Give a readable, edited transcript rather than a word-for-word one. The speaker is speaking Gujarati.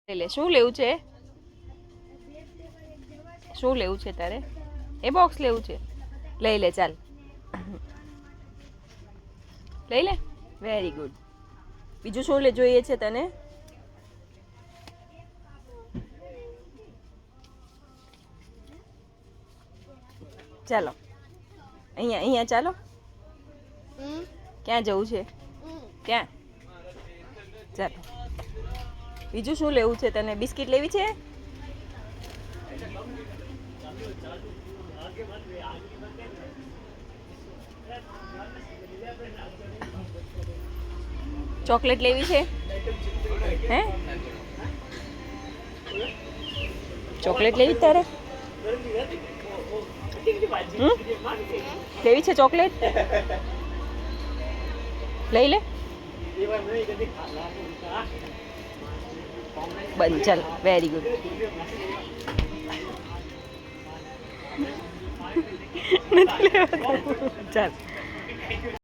લઈ લે શું લેવું છે શું લેવું છે તારે એ બોક્સ લેવું છે લઈ લે ચાલ લઈ લે વેરી ગુડ બીજું શું જોઈએ છે તને ચાલો અહીંયા અહીંયા ચાલો ક્યાં જવું છે ક્યાં ચાલો બીજું શું લેવું છે તને બિસ્કિટ લેવી છે ચોકલેટ લેવી છે હે ચોકલેટ લેવી તારે લેવી છે ચોકલેટ લઈ લે બંધ ચાલ વેરી ગુડ નથી લેવા ચાલ